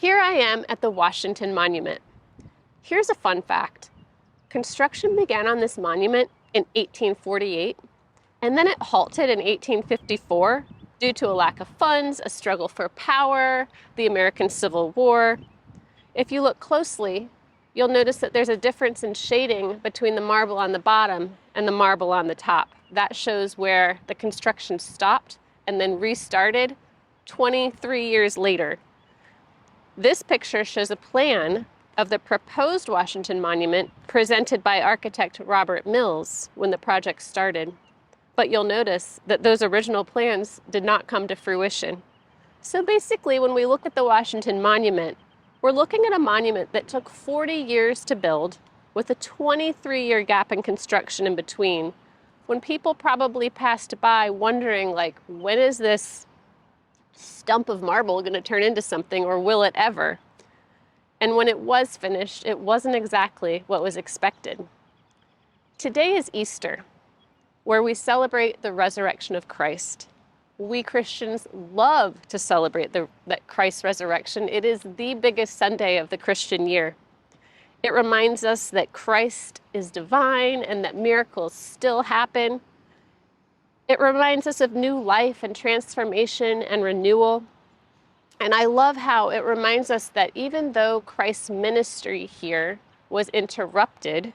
Here I am at the Washington Monument. Here's a fun fact. Construction began on this monument in 1848, and then it halted in 1854 due to a lack of funds, a struggle for power, the American Civil War. If you look closely, you'll notice that there's a difference in shading between the marble on the bottom and the marble on the top. That shows where the construction stopped and then restarted 23 years later. This picture shows a plan of the proposed Washington Monument presented by architect Robert Mills when the project started. But you'll notice that those original plans did not come to fruition. So basically, when we look at the Washington Monument, we're looking at a monument that took 40 years to build, with a 23-year gap in construction in between, when people probably passed by wondering, like, when is this stump of marble going to turn into something, or will it ever? And when it was finished, it wasn't exactly what was expected. Today is Easter, where we celebrate the resurrection of Christ. We Christians love to celebrate that Christ's resurrection. It is the biggest Sunday of the Christian year. It reminds us that Christ is divine and that miracles still happen. It reminds us of new life and transformation and renewal. And I love how it reminds us that even though Christ's ministry here was interrupted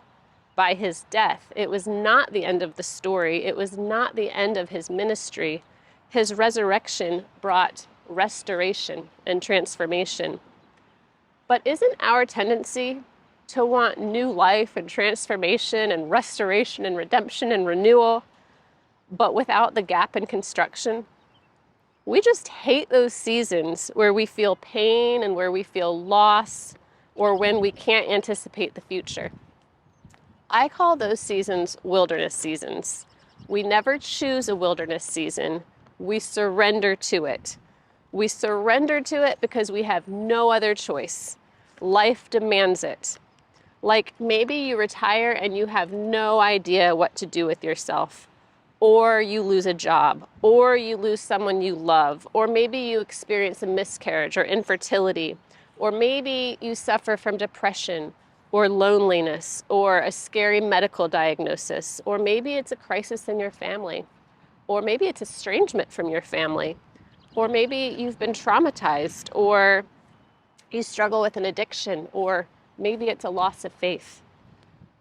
by his death, it was not the end of the story. It was not the end of his ministry. His resurrection brought restoration and transformation. But isn't our tendency to want new life and transformation and restoration and redemption and renewal, but without the gap in construction? We just hate those seasons where we feel pain and where we feel loss, or when we can't anticipate the future. I call those seasons wilderness seasons. We never choose a wilderness season. We surrender to it. We surrender to it because we have no other choice. Life demands it. Like maybe you retire and you have no idea what to do with yourself, or you lose a job, or you lose someone you love, or maybe you experience a miscarriage or infertility, or maybe you suffer from depression or loneliness or a scary medical diagnosis, or maybe it's a crisis in your family, or maybe it's estrangement from your family, or maybe you've been traumatized, or you struggle with an addiction, or maybe it's a loss of faith.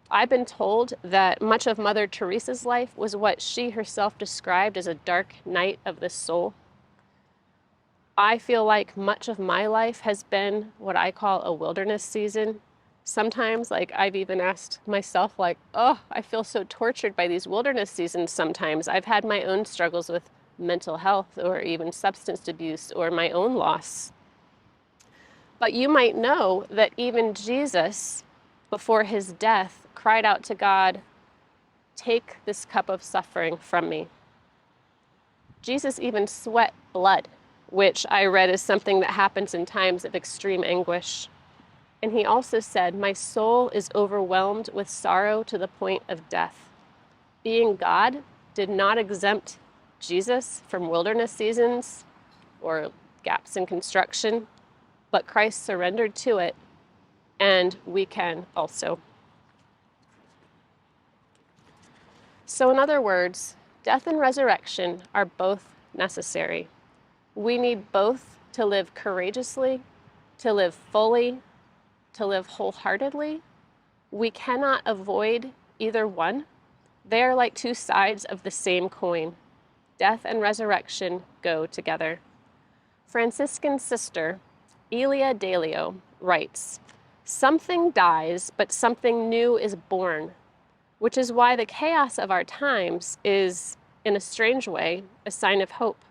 I've been told that much of Mother Teresa's life was what she herself described as a dark night of the soul. I feel like much of my life has been what I call a wilderness season. Sometimes, like, I've even asked myself, like, oh, I feel so tortured by these wilderness seasons sometimes. I've had my own struggles with mental health or even substance abuse or my own loss. But you might know that even Jesus, before his death, cried out to God, "Take this cup of suffering from me." Jesus even sweat blood, which I read is something that happens in times of extreme anguish. And he also said, "My soul is overwhelmed with sorrow to the point of death." Being God did not exempt Jesus from wilderness seasons or gaps in construction, but Christ surrendered to it, and we can also. So in other words, death and resurrection are both necessary. We need both to live courageously, to live fully, to live wholeheartedly. We cannot avoid either one. They are like two sides of the same coin. Death and resurrection go together. Franciscan sister Elia Dalio writes, "Something dies, but something new is born, which is why the chaos of our times is, in a strange way, a sign of hope.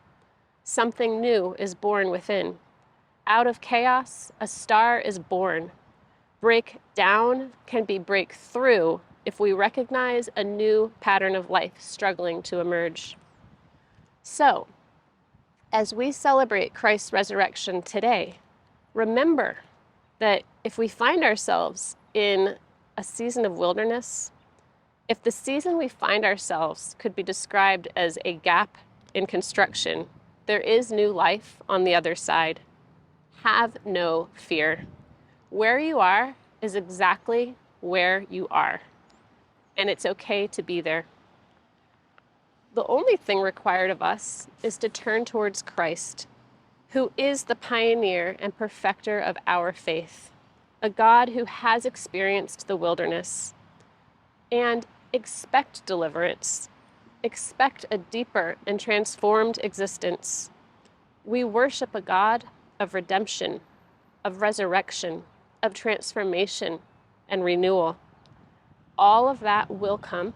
Something new is born within. Out of chaos, a star is born. Break down can be break through if we recognize a new pattern of life struggling to emerge." So, as we celebrate Christ's resurrection today, remember that if we find ourselves in a season of wilderness, if the season we find ourselves could be described as a gap in construction, there is new life on the other side. have no fear. Where you are is exactly where you are, and it's okay to be there. The only thing required of us is to turn towards Christ, who is the pioneer and perfecter of our faith, a God who has experienced the wilderness, and expect deliverance. Expect a deeper and transformed existence. We worship a God of redemption, of resurrection, of transformation and renewal. All of that will come,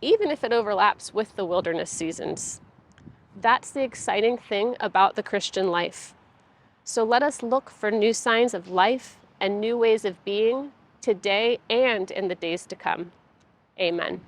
even if it overlaps with the wilderness seasons. That's the exciting thing about the Christian life. So let us look for new signs of life and new ways of being today and in the days to come. Amen.